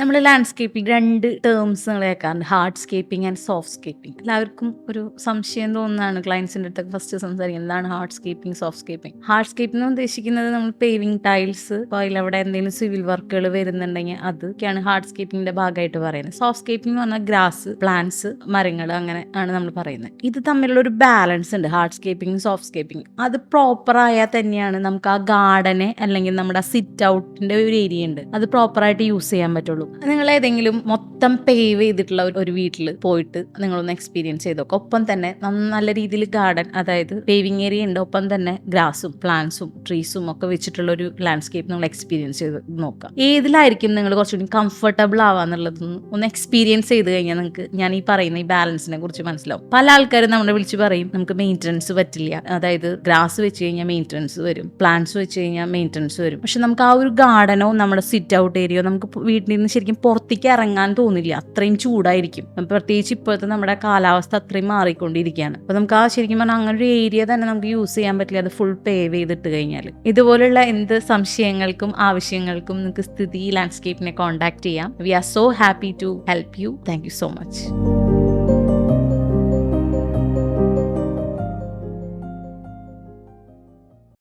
നമ്മൾ landscaping 2 terms നിങ്ങൾ കേൾക്കാറുണ്ട്. ഹാർഡ്സ്കേപ്പിംഗ് ആൻഡ് സോഫ്റ്റ്സ്കേപ്പിംഗ്. എല്ലാവർക്കും ഒരു സംശയം തോന്നുന്നതാണ് ക്ലയൻസിൻ്റെ അടുത്തൊക്കെ ഫസ്റ്റ് സംസാരിക്കുന്നത്. എന്താണ് ഹാർഡ്സ്കേപ്പിംഗ്, സോഫ്റ്റ്സ്കേപ്പിംഗ്? ഹാർഡ്സ്കേപ്പിംഗ് എന്ന് ഉദ്ദേശിക്കുന്നത് നമ്മൾ പേവിംഗ് ടൈൽസ്, ഇപ്പോൾ അതിലവിടെ എന്തെങ്കിലും സിവിൽ വർക്കുകൾ വരുന്നുണ്ടെങ്കിൽ അതൊക്കെയാണ് ഹാർഡ്സ്കേപ്പിംഗിന്റെ ഭാഗമായിട്ട് പറയുന്നത്. സോഫ്റ്റ്സ്കേപ്പിംഗ് എന്ന് പറഞ്ഞാൽ ഗ്രാസ്, പ്ലാന്റ്സ്, മരങ്ങൾ, അങ്ങനെ ആണ് നമ്മൾ പറയുന്നത്. ഇത് തമ്മിലുള്ള ഒരു ബാലൻസ് ഉണ്ട്, ഹാർഡ്സ്കേപ്പിംഗ് സോഫ്റ്റ്സ്കേപ്പിംഗ്. അത് പ്രോപ്പർ ആയാൽ തന്നെയാണ് നമുക്ക് ആ ഗാർഡനെ അല്ലെങ്കിൽ നമ്മുടെ സിറ്റ് ഔട്ടിന്റെ ഒരു ഏരിയ ഉണ്ട്, അത് പ്രോപ്പറായിട്ട് യൂസ് ചെയ്യാൻ പറ്റുള്ളൂ. നിങ്ങൾ ഏതെങ്കിലും മൊത്തം പേവ് ചെയ്തിട്ടുള്ള ഒരു വീട്ടിൽ പോയിട്ട് നിങ്ങളൊന്ന് എക്സ്പീരിയൻസ് ചെയ്ത് നോക്കാം. ഒപ്പം തന്നെ നല്ല രീതിയിൽ ഗാർഡൻ, അതായത് പേവിങ് ഏരിയ ഉണ്ട്, ഒപ്പം തന്നെ ഗ്രാസും പ്ലാന്റ്സും ട്രീസും ഒക്കെ വെച്ചിട്ടുള്ള ഒരു ലാൻഡ്സ്കേപ്പ് നിങ്ങൾ എക്സ്പീരിയൻസ് ചെയ്ത് നോക്കാം. ഏതിലായിരിക്കും നിങ്ങൾ കുറച്ചുകൂടി കംഫർട്ടബിൾ ആവാന്നുള്ളതൊന്ന് ഒന്ന് എക്സ്പീരിയൻസ് ചെയ്ത് കഴിഞ്ഞാൽ നിങ്ങൾക്ക് ഞാൻ ഈ പറയുന്ന ഈ ബാലൻസിനെ കുറിച്ച് മനസ്സിലാവും. പല ആൾക്കാരും നമ്മളെ വിളിച്ച് പറയും നമുക്ക് മെയിൻ്റനൻസ് പറ്റില്ല, അതായത് ഗ്രാസ് വെച്ച് കഴിഞ്ഞാൽ മെയിൻ്റനൻസ് വരും, പ്ലാന്റ്സ് വെച്ച് കഴിഞ്ഞാൽ മെയിൻ്റനൻസ് വരും. പക്ഷെ നമുക്ക് ആ ഒരു ഗാർഡനോ നമ്മുടെ സിറ്റ് ഔട്ട് ഏരിയയോ നമുക്ക് വീട്ടിൽ നിന്ന് ശരിക്കും പുറത്തേക്ക് ഇറങ്ങാൻ തോന്നില്ല, അത്രയും ചൂടായിരിക്കും. പ്രത്യേകിച്ച് ഇപ്പോഴത്തെ നമ്മുടെ കാലാവസ്ഥ അത്രയും മാറിക്കൊണ്ടിരിക്കുകയാണ്. അപ്പോൾ നമുക്ക് ആ ശരിക്കും പറഞ്ഞാൽ അങ്ങനെ ഒരു ഏരിയ തന്നെ നമുക്ക് യൂസ് ചെയ്യാൻ പറ്റില്ല, അത് ഫുൾ പേവ് ചെയ്തിട്ട് കഴിഞ്ഞാൽ. ഇതുപോലുള്ള എന്ത് സംശയങ്ങൾക്കും ആവശ്യങ്ങൾക്കും നിങ്ങൾക്ക് സ്ഥിതി ലാൻഡ്സ്കേപ്പിനെ കോൺടാക്ട് ചെയ്യാം. We are so happy to help you. Thank you so much.